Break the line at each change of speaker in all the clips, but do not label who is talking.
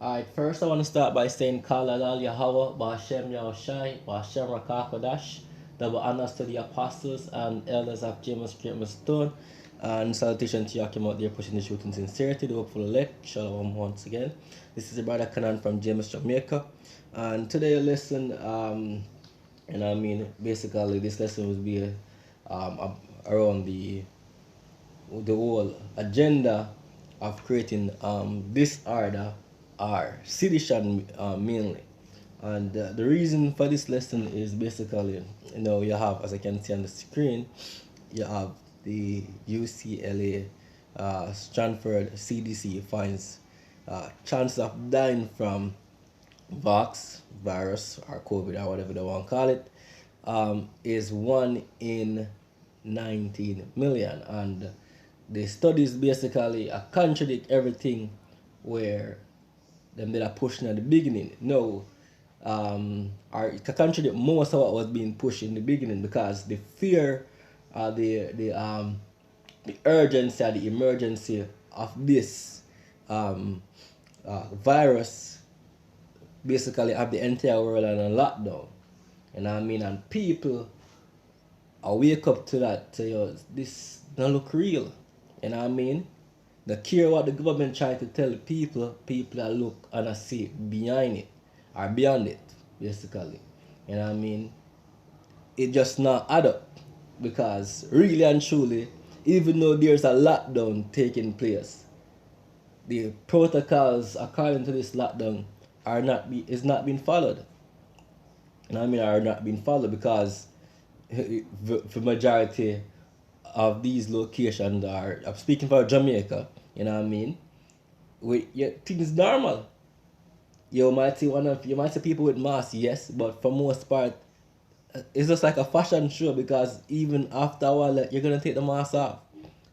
Alright, first I want to start by saying Kala Lal Yahweh, Ba'ashem Yahushai, Ba'ashem Rakakodash, double honors to the apostles and elders of James Street Stone, and salutation to you came out there pushing the truth in sincerity, the hopeful elect. Shalom once again. This is the brother Kanan from James, Jamaica, and today lesson, and I mean basically this lesson will be around the whole agenda of creating disorder or sedition mainly. And the reason for this lesson is basically, you have, as I can see on the screen, you have the UCLA Stanford CDC finds chance of dying from virus or COVID or whatever they want to call it, is 1 in 19 million. And the studies basically contradict everything where them did a pushing at the beginning. No, or it contradict most of what was being pushed in the beginning, because the fear, the urgency or the emergency of this virus basically have the entire world on a lockdown. And people wake up to that, to this don't look real. The care what the government try to tell the people that look and I see behind it or beyond it, basically. It just not add up, because really and truly, even though there's a lockdown taking place, the protocols according to this lockdown is not being followed. Are not being followed, because the majority of these locations are, I'm speaking for Jamaica, things normal. You might see people with masks, yes, but for most part, it's just like a fashion show, because even after a while, you're gonna take the mask off.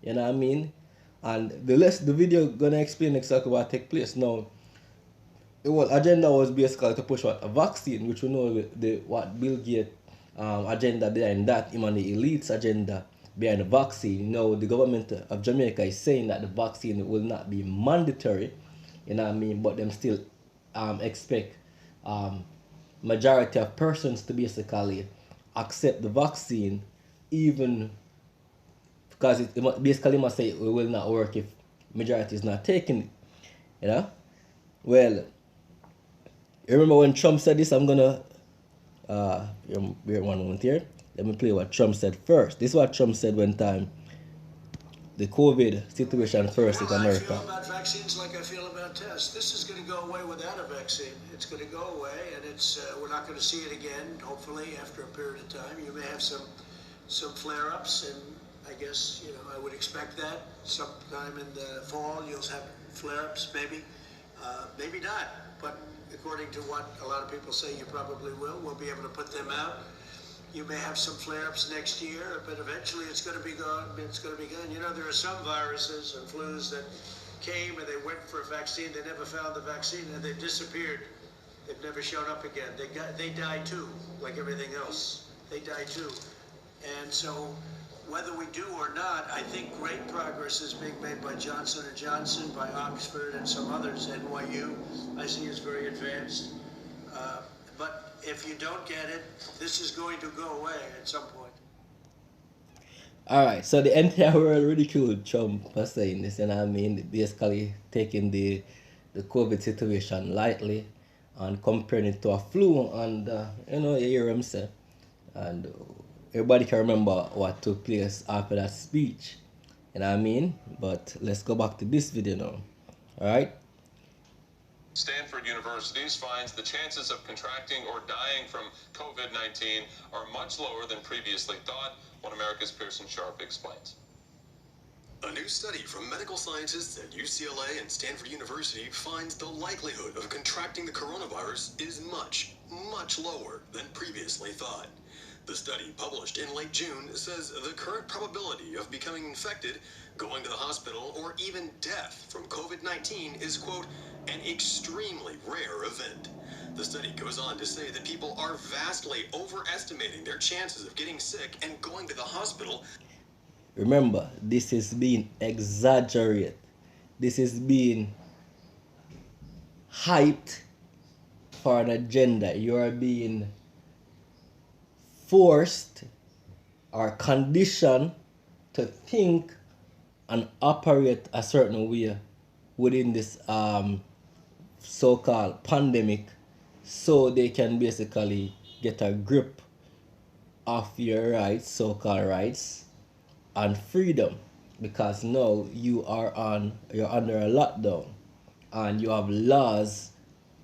You know what I mean? And the video gonna explain exactly what take place. Now, the whole agenda was basically to push what a vaccine, which we know what Bill Gates agenda behind that, even the elites agenda behind the vaccine. The government of Jamaica is saying that the vaccine will not be mandatory, but them still expect majority of persons to basically accept the vaccine, even because basically must say it will not work if majority is not taking it. Well, you remember when Trump said this? I'm gonna wait one moment here. Let me play what Trump said first. This is what Trump said when time the COVID situation first in America.
I feel about vaccines like I feel about tests. This is going to go away without a vaccine. It's going to go away, and we're not going to see it again. Hopefully, after a period of time, you may have some flare-ups, and I guess I would expect that sometime in the fall you'll have flare-ups, maybe, maybe not. But according to what a lot of people say, you probably will. We'll be able to put them out. You may have some flare-ups next year, but eventually it's going to be gone. It's going to be gone. There are some viruses and flus that came and they went for a vaccine. They never found the vaccine and they disappeared. They've never shown up again. They died too, like everything else. They died too. And so whether we do or not, I think great progress is being made by Johnson & Johnson, by Oxford, and some others. NYU, I see, is very advanced. But if you don't get it, this is going to go away at some point.
Alright, so the entire world ridiculed Trump for saying this, basically taking the COVID situation lightly and comparing it to a flu, and you hear him say, and everybody can remember what took place after that speech. But let's go back to this video now. Alright?
Stanford University's finds the chances of contracting or dying from COVID-19 are much lower than previously thought. One America's Pearson Sharp explains.
A new study from medical scientists at UCLA and Stanford University finds the likelihood of contracting the coronavirus is much, much lower than previously thought. The study, published in late June, says the current probability of becoming infected, going to the hospital, or even death from COVID-19 is, quote, an extremely rare event. The study goes on to say that people are vastly overestimating their chances of getting sick and going to the hospital.
Remember, this is being exaggerated. This is being hyped for an agenda. You are being forced or conditioned to think and operate a certain way within this so-called pandemic, so they can basically get a grip of your rights, so-called rights, and freedom, because now you're under a lockdown and you have laws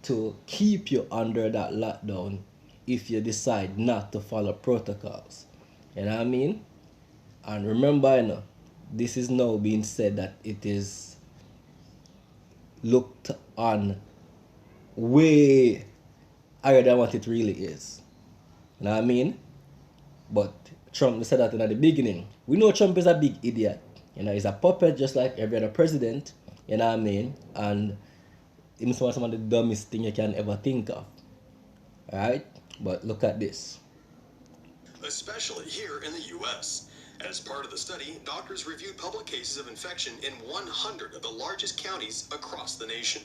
to keep you under that lockdown if you decide not to follow protocols. You know what I mean? And remember, this is now being said that it is looked on way higher than what it really is. You know what I mean? But Trump said that in the beginning. We know Trump is a big idiot. He's a puppet just like every other president. You know what I mean? And he's some of the dumbest thing you can ever think of. Alright? But look at this.
Especially here in the U.S. As part of the study, doctors reviewed public cases of infection in 100 of the largest counties across the nation.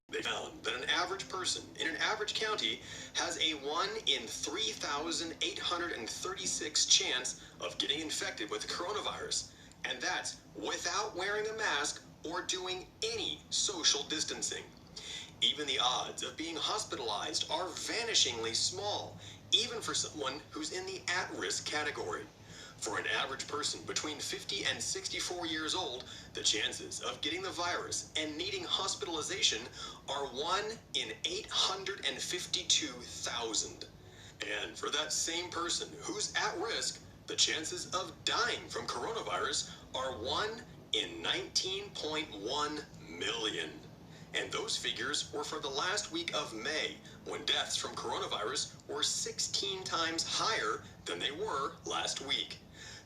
They found that an average person in an average county has a 1 in 3,836 chance of getting infected with coronavirus, and that's without wearing a mask or doing any social distancing. Even the odds of being hospitalized are vanishingly small, even for someone who's in the at-risk category. For an average person between 50 and 64 years old, the chances of getting the virus and needing hospitalization are 1 in 852,000. And for that same person who's at risk, the chances of dying from coronavirus are 1 in 19.1 million. And those figures were for the last week of May, when deaths from coronavirus were 16 times higher than they were last week.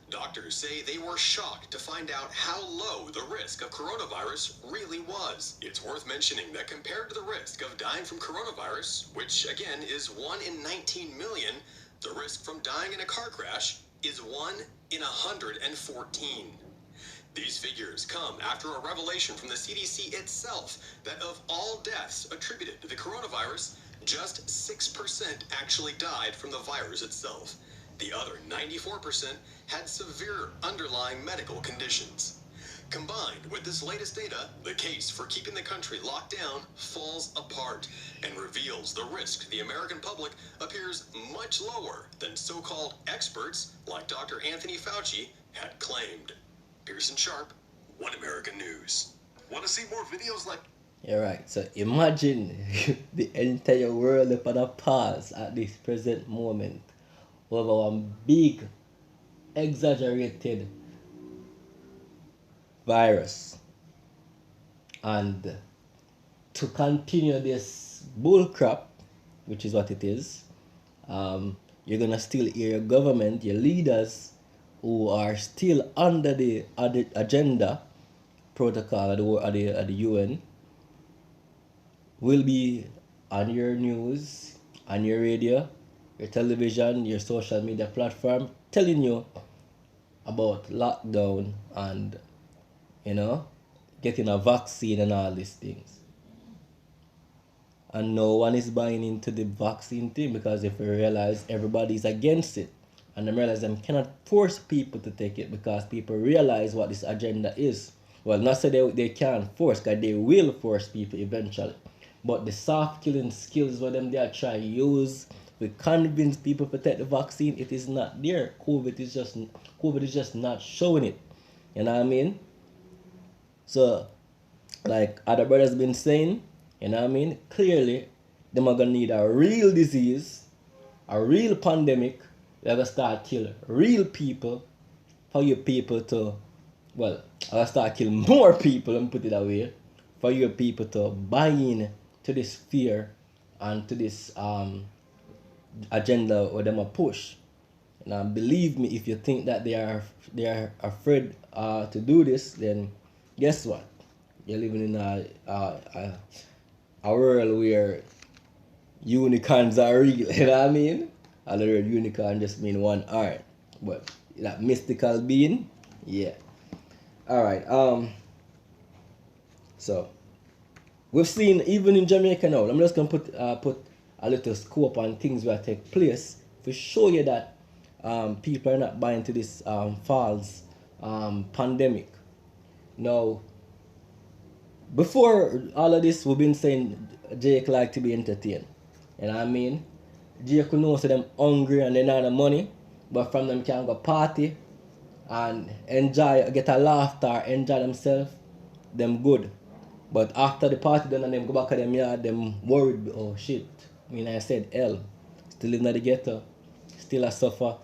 Doctors say they were shocked to find out how low the risk of coronavirus really was. It's worth mentioning that compared to the risk of dying from coronavirus, which again is 1 in 19 million, the risk from dying in a car crash is 1 in 114. These figures come after a revelation from the CDC itself that of all deaths attributed to the coronavirus, just 6% actually died from the virus itself. The other 94% had severe underlying medical conditions. Combined with this latest data, the case for keeping the country locked down falls apart and reveals the risk to the American public appears much lower than so-called experts like Dr. Anthony Fauci had claimed. Pearson Sharp, One American News. Want to see more videos like...
You're right. So imagine the entire world upon a pause at this present moment over one big, exaggerated virus. And to continue this bullcrap, which is what it is, you're going to still hear your government, your leaders, who are still under the agenda protocol at the UN, will be on your news, on your radio, your television, your social media platform, telling you about lockdown and, getting a vaccine and all these things. And no one is buying into the vaccine thing because if you realize everybody's against it. And they realize them cannot force people to take it because people realize what this agenda is. Well, not say they can't force, because they will force people eventually. But the soft killing skills for them they are trying to use to convince people to take the vaccine, it is not there. COVID is just not showing it. You know what I mean? So, like other brothers been saying, you know what I mean? Clearly, them are gonna need a real disease, a real pandemic. They're gonna start killing real people for you people to, well, I'm gonna start killing more people and put it away for you people to buy in to this fear and to this agenda or them a push. Now believe me, if you think that they are afraid to do this, then guess what? You're living in a world where unicorns are real. You know what I mean? And the word unicorn just mean one art, but that mystical being, yeah. All right. So we've seen even in Jamaica now. I'm just gonna put a little scope on things that take place to show you that people are not buying to this false pandemic. Now, before all of this, we've been saying Jake like to be entertained. You know what I mean? Jake knows them hungry and they not the money, but from them can go party and enjoy, get a laughter, enjoy themselves, them good. But after the party done and them go back to them yard, them worried, oh shit. I mean, I said hell. Still in the ghetto, still a suffer,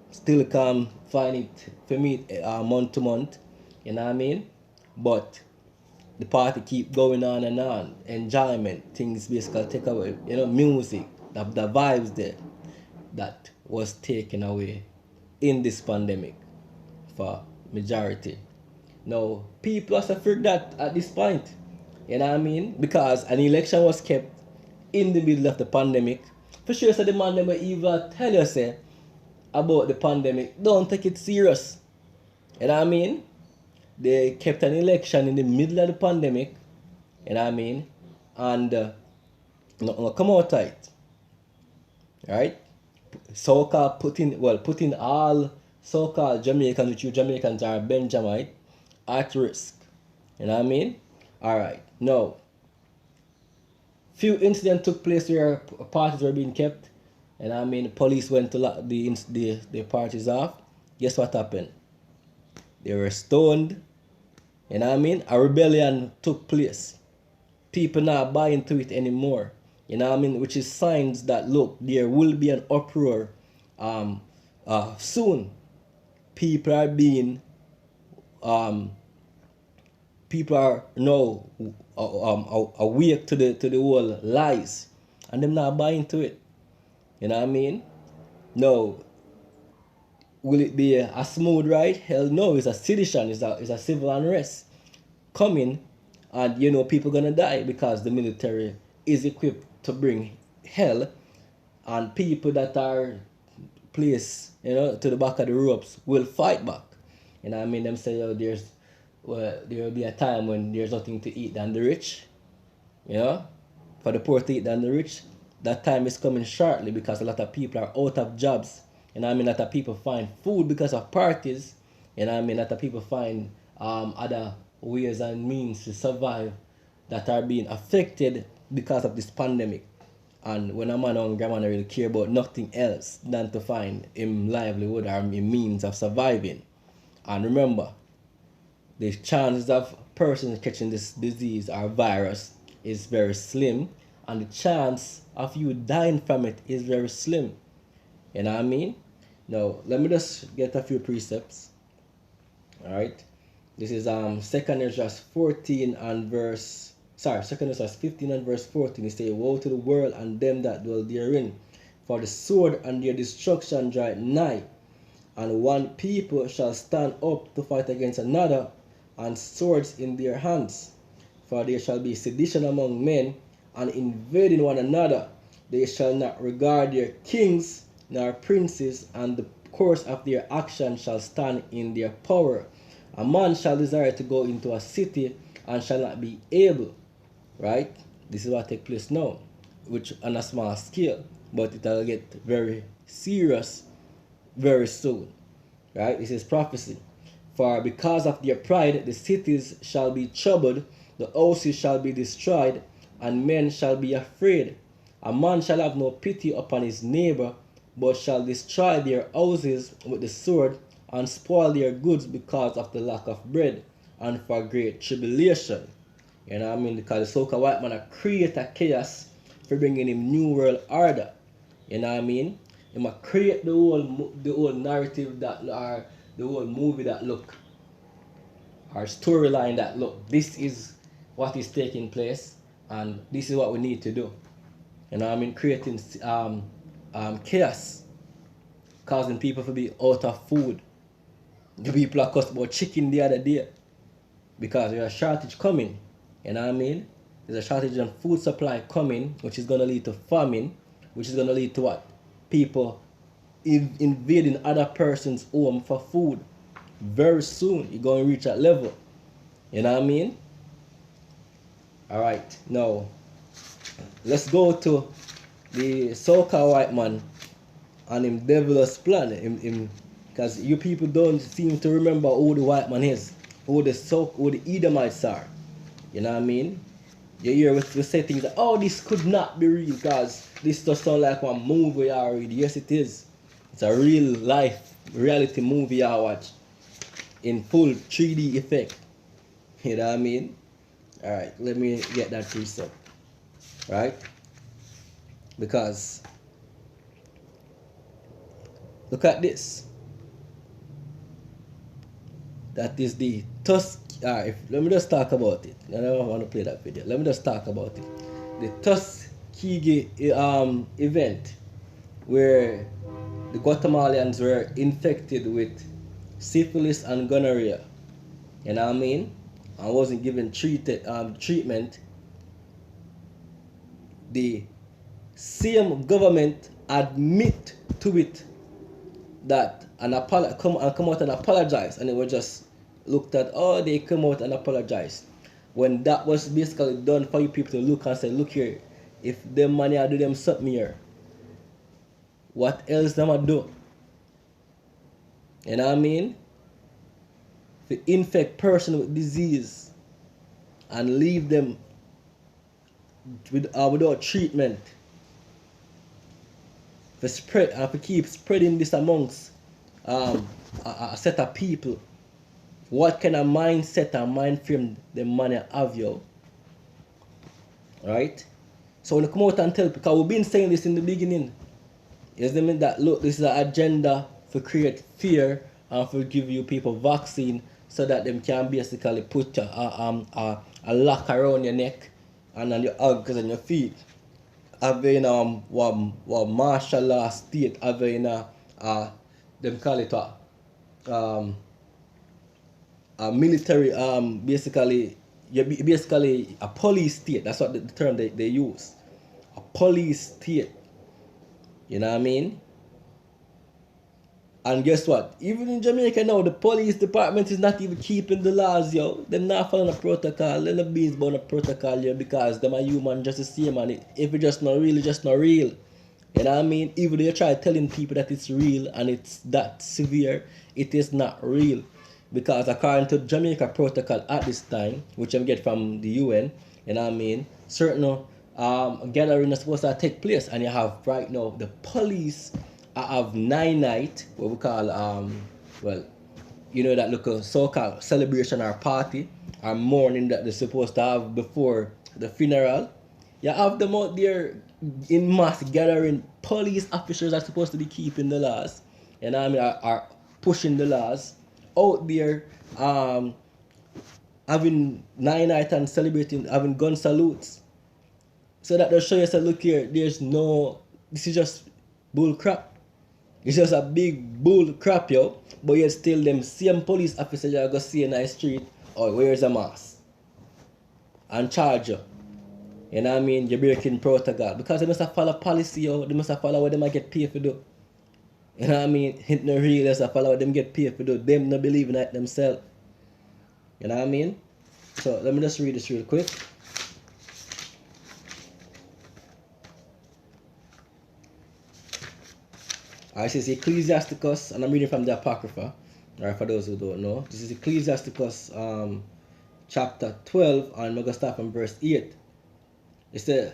still can't find it for me month to month. You know what I mean? But the party keep going on and on. Enjoyment, things basically take away. You know, music, the vibes there that was taken away in this pandemic for majority. Now, people are afraid that at this point, you know what I mean? Because an election was kept in the middle of the pandemic. For sure, so the man never even tell you say about the pandemic. Don't take it serious. You know what I mean? They kept an election in the middle of the pandemic. You know what I mean? And no, come out tight. Right? So-called putting all so-called Jamaicans, which you Jamaicans are Benjamite, at risk. You know what I mean? Alright. Now, few incidents took place where parties were being kept. You know what I mean? The police went to lock the parties off. Guess what happened? They were stoned. You know what I mean? A rebellion took place. People not buying to it anymore. You know what I mean? Which is signs that, look, there will be an uproar soon. People are being people are now awake to the whole lies, and them not buying to it. You know what I mean? No. Will it be a smooth ride? Hell no. It's a sedition. It's a civil unrest coming, and you know people gonna die because the military is equipped to bring hell, and people that are placed, you know, to the back of the ropes will fight back. You know what I mean? Them say, oh, there will be a time when there's nothing to eat than the rich. You know? For the poor to eat than the rich. That time is coming shortly because a lot of people are out of jobs. You know what I mean? A lot of people find food because of parties. You know what I mean? A lot of people find other ways and means to survive that are being affected because of this pandemic. And when a man hungry, a man don't really care about nothing else than to find him livelihood or him means of surviving. And remember, the chances of persons catching this disease or virus is very slim, and the chance of you dying from it is very slim. You know what I mean? Now, let me just get a few precepts. Alright? This is 2nd Ezra 14 and verse 2nd Ezra 15 and verse 14. It says, woe to the world and them that dwell therein, for the sword and their destruction draweth nigh, and one people shall stand up to fight against another, and swords in their hands. For there shall be sedition among men, and invading one another. They shall not regard their kings nor princes, and the course of their action shall stand in their power. A man shall desire to go into a city, and shall not be able. Right? This is what takes place now, which on a small scale, but it will get very serious very soon. Right? This is prophecy. For because of their pride, the cities shall be troubled, the houses shall be destroyed, and men shall be afraid. A man shall have no pity upon his neighbor, but shall destroy their houses with the sword, and spoil their goods because of the lack of bread, and for great tribulation. You know what I mean? Because the so-called white man create a chaos for bringing him new world order. You know what I mean? He might create the whole narrative that are the whole movie that look, our storyline that look, this is what is taking place, and this is what we need to do. You know what I mean? Creating chaos, causing people to be out of food. The people are cussed about chicken the other day because there's a shortage coming. You know what I mean? There's a shortage on food supply coming, which is going to lead to famine, which is going to lead to what? People invading other person's home for food. Very soon, you're going to reach that level. You know what I mean? All right, now let's go to the so-called white man and him devil's plan. Because you people don't seem to remember who the white man is, who the Edomites are. You know what I mean? You hear we say things like, oh, this could not be real because this does sound like one movie I read. Yes, it is. It's a real life reality movie I watch in full 3D effect. You know what I mean? Alright, let me get that piece up. Right? Because look at this. That is the Tusk. Let me just talk about it. I don't want to play that video. Let me just talk about it. The Tuskegee event where the Guatemalans were infected with syphilis and gonorrhea. You know what I mean? And wasn't given treatment. The same government admit to it that come out and apologize, and it was just looked at, oh, they come out and apologize, when that was basically done for you people to look and say, look here, if them money I do them something here, what else them I do? You know what I mean? To infect person with disease and leave them without treatment, to spread and to keep spreading this amongst a set of people. What kind of mindset and mind frame the man have, yo? Right? So when you come out and tell, because we've been saying this in the beginning, is the mean that look, this is an agenda to create fear and for give you people vaccine so that them can basically put a lock around your neck and on your ankles and your feet. Having one martial law state, having them call it a military, basically a police state. That's what the term they use. A police state. You know what I mean? And guess what? Even in Jamaica now, the police department is not even keeping the laws, yo. They're not following the protocol. They're not being about the protocol here because them are human just the same, and if it's just not real, it's just not real. You know what I mean? Even though you try telling people that it's real and it's that severe, it is not real. Because according to Jamaica protocol at this time, which I get from the UN, you know what I mean, certain gathering is supposed to take place, and you have right now the police have 9 night, what we call well, you know, that little so-called celebration or party or mourning that they're supposed to have before the funeral. You have them out there in mass gathering. Police officers are supposed to be keeping the laws, you know what I mean, are pushing the laws out there, having 9 night and celebrating, having gun salutes, so that they'll show you, say, look here, this is just bull crap. It's just a big bull crap, yo. But yet still them same police officers you go see in the street, oh, where's the mask? And charge you. You know what I mean? You're breaking protocol. Because they must have follow policy, yo. They must have follow what they might get paid for do. You know what I mean? It no real, they must have follow what them get paid for do. Them not believing it themselves. You know what I mean? So let me just read this real quick. This is Ecclesiasticus, and I'm reading from the Apocrypha. Alright, for those who don't know. This is Ecclesiasticus chapter 12, and we're going to start from verse 8. It says,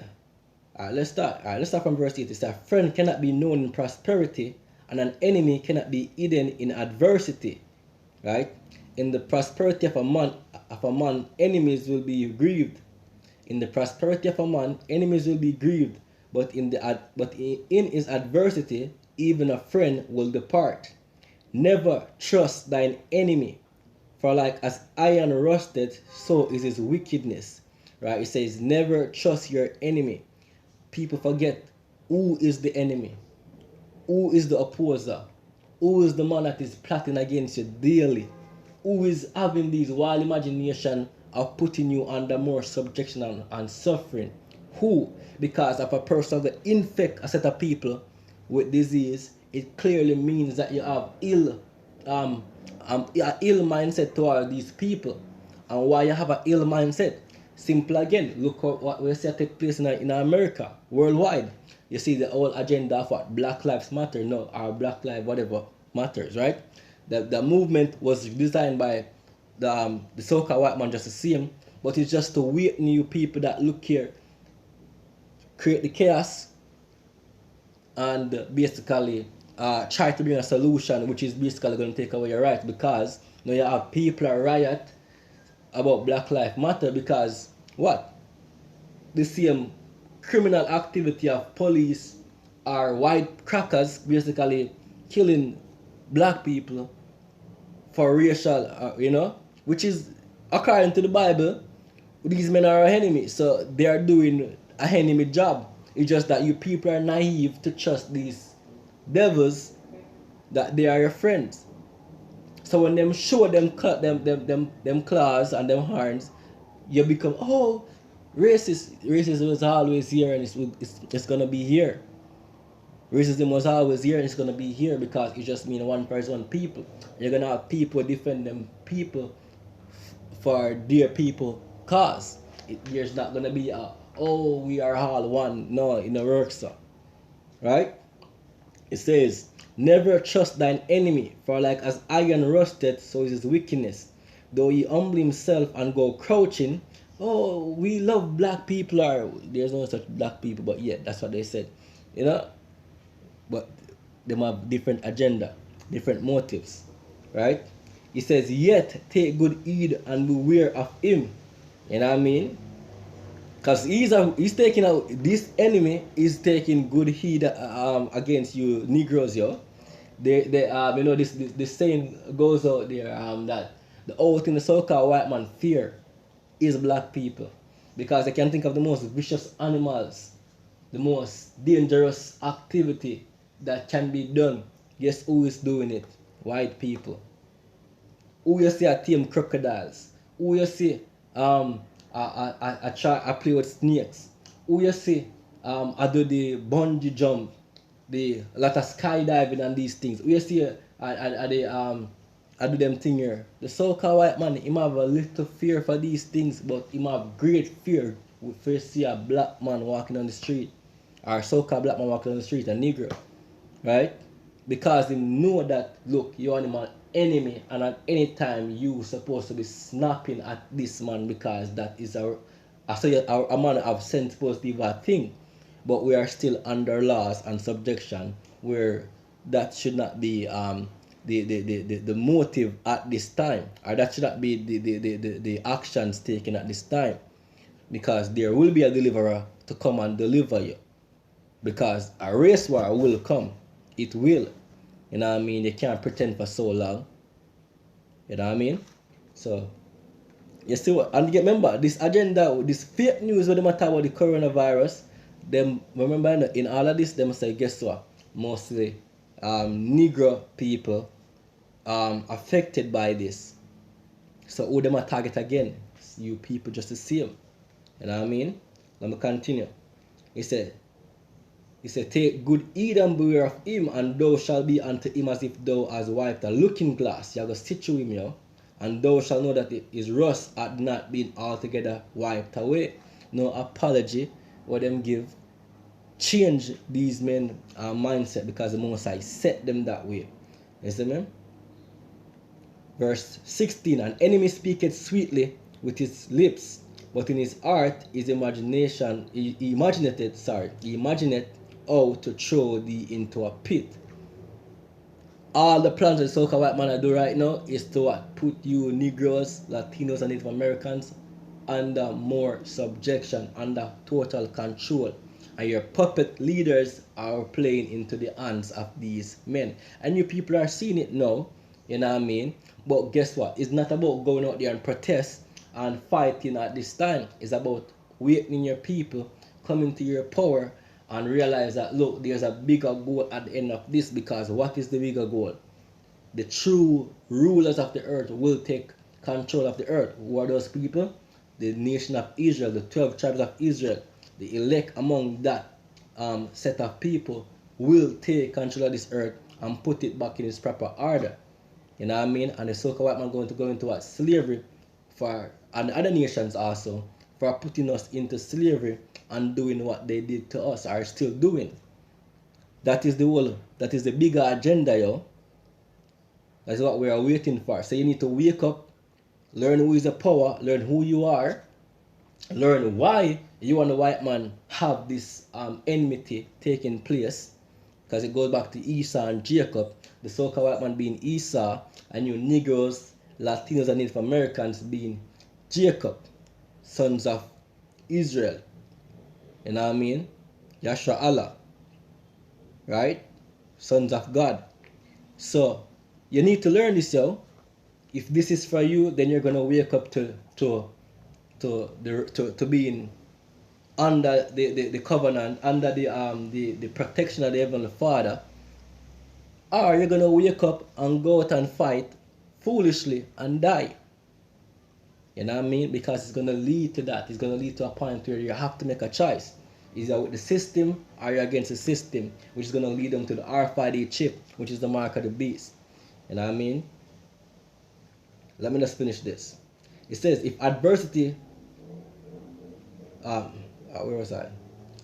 let's start from verse 8. It says, a friend cannot be known in prosperity, and an enemy cannot be hidden in adversity. Right? In the prosperity of a man, enemies will be grieved. In the prosperity of a man, enemies will be grieved, but in his adversity, even a friend will depart. Never trust thine enemy, for like as iron rusted, so is his wickedness. Right? It says, never trust your enemy. People forget who is the enemy, who is the opposer, who is the man that is plotting against you daily, who is having these wild imagination of putting you under more subjection and suffering. Who? Because if a person that infect a set of people with disease, it clearly means that you have ill mindset toward these people. And why you have an ill mindset? Simple again. Look what we see take place in America, worldwide. You see the whole agenda of what Black Lives Matter, no, or Black Lives whatever matters, right? The movement was designed by the so-called white man just the same, but it's just to wait new people that look here, create the chaos, and basically try to bring a solution, which is basically going to take away your rights, because now you have people that riot about Black Lives Matter because what? The same criminal activity of police or white crackers basically killing black people for racial, which is according to the Bible, these men are our enemy. So they are doing a enemy job. It's just that you people are naive to trust these devils that they are your friends. So when them show them claws and them horns, you become, oh, racist. Racism was always here and it's gonna be here. Racism was always here and it's gonna be here because it just means one person, people. You're gonna have people defend them people for their people cause. There's not gonna be oh, we are all one. No, it never works so. Right? It says, never trust thine enemy, for like as iron rusted, so is his wickedness. Though he humble himself and go crouching, oh, we love black people, or there's no such black people, but yeah, that's what they said. But they have different agenda, different motives, right? He says, yet take good heed and beware of him. You know what I mean? Because he's taking out, this enemy is taking good heed against you Negroes, yo. This saying goes out there that the only thing the so-called white man fear is black people, because they can think of the most vicious animals, the most dangerous activity that can be done. Guess who is doing it? White people. Who you see tame crocodiles? Who you see I play with snakes? Who you see I do the bungee jump, the a lot of skydiving and these things? Who you see I do them thing here? The so-called white man, he have a little fear for these things, but he have great fear if you see a black man walking on the street, or so-called black man walking on the street, a Negro, right? Because he know that, look, you're an enemy, and at any time you supposed to be snapping at this man, because that is a man of sense supposed to be a thing. But we are still under laws and subjection where that should not be the motive at this time, or that should not be the actions taken at this time, because there will be a deliverer to come and deliver you, because a race war will come. It will. You know what I mean? You can't pretend for so long. You know what I mean? So, you see what? And remember, this agenda, this fake news when they matter about the coronavirus, them, remember in all of this, them say, guess what? Mostly Negro people affected by this. So who them a target again? You people just the same. You know what I mean? Let me continue. He said, take good heed and beware of him, and thou shalt be unto him as if thou hast wiped a looking glass. You have to sit with him, yo. And thou shalt know that his rust had not been altogether wiped away. No apology what them give. Change these men mindset, because the Most High set them that way. You see me? Verse 16, an enemy speaketh sweetly with his lips, but in his heart his imagination, he imagineth how to throw thee into a pit. All the plans that the so-called white man do right now is to what? Put you Negroes, Latinos, and Native Americans under more subjection, under total control. And your puppet leaders are playing into the hands of these men. And you people are seeing it now, you know what I mean? But guess what? It's not about going out there and protest and fighting at this time. It's about awakening your people, coming to your power, and realize that, look, there's a bigger goal at the end of this. Because what is the bigger goal? The true rulers of the earth will take control of the earth. Who are those people? The nation of Israel, the 12 tribes of Israel. The elect among that set of people will take control of this earth and put it back in its proper order. You know what I mean? And the so-called white man going to go into what? Slavery, and other nations also, for putting us into slavery and doing what they did to us, are still doing. That is the bigger agenda, yo. That's what we are waiting for. So you need to wake up, learn who is the power, learn who you are, learn why you and the white man have this enmity taking place. Because it goes back to Esau and Jacob, the so-called white man being Esau, and you Negroes, Latinos, and Native Americans being Jacob, sons of Israel. You know what I mean? Yashua Allah. Right? Sons of God. So, you need to learn this, yo. If this is for you, then you're gonna wake up to being under the covenant, under the protection of the Heavenly Father, or you're gonna wake up and go out and fight foolishly and die. You know what I mean? Because it's gonna lead to that. It's gonna lead to a point where you have to make a choice. Is you with the system or you're against the system, which is gonna lead them to the RFID chip, which is the mark of the beast. You know what I mean? Let me just finish this. It says, if adversity, where was I?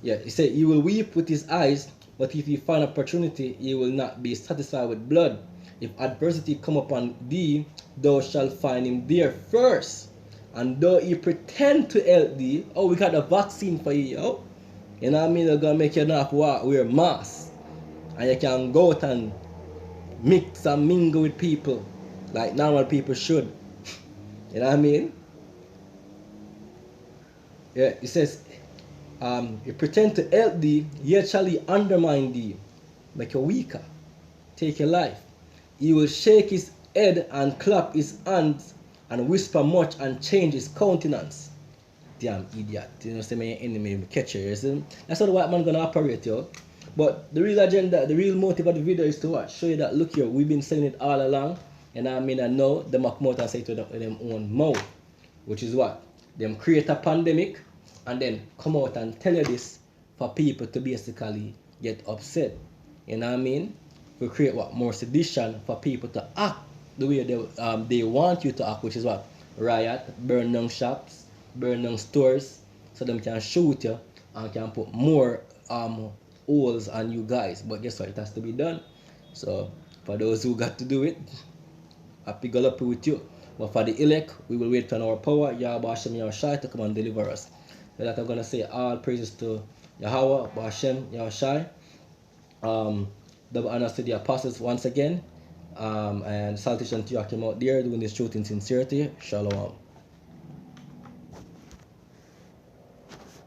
Yeah, it said, you will weep with his eyes, but if you find opportunity, you will not be satisfied with blood. If adversity come upon thee, thou shalt find him there first. And though he pretend to help thee, oh, we got a vaccine for you, yo. You know what I mean? They're gonna make you not wear masks. And you can go out and mix and mingle with people like normal people should. You know what I mean? Yeah, it says, you pretend to help thee, yet shall he undermine thee, make you weaker, take your life. He will shake his head and clap his hands and whisper much and change his countenance. Damn idiot. You know, say my enemy catch you. See? That's how the white man gonna operate, yo. But the real agenda, the real motive of the video is to what? Show you that, look here, we've been saying it all along. And I mean, I know them come out and say it with them own mouth. Which is what? Them create a pandemic and then come out and tell you this for people to basically get upset. You know what I mean? We create what? More sedition for people to act the way they want you to act, which is what? Riot, burn down shops, burn down stores, so them can shoot you and can put more holes on you guys. But guess what? It has to be done. So for those who got to do it, happy gallopy with you. But for the elect, we will wait on our power, Yahweh Hashem Yahushai, to come and deliver us. So like I'm gonna say, all praises to Yahweh Hashem Yahushai. Double honors to the apostles once again. And salutation to you came out there doing this truth in sincerity. Shalom.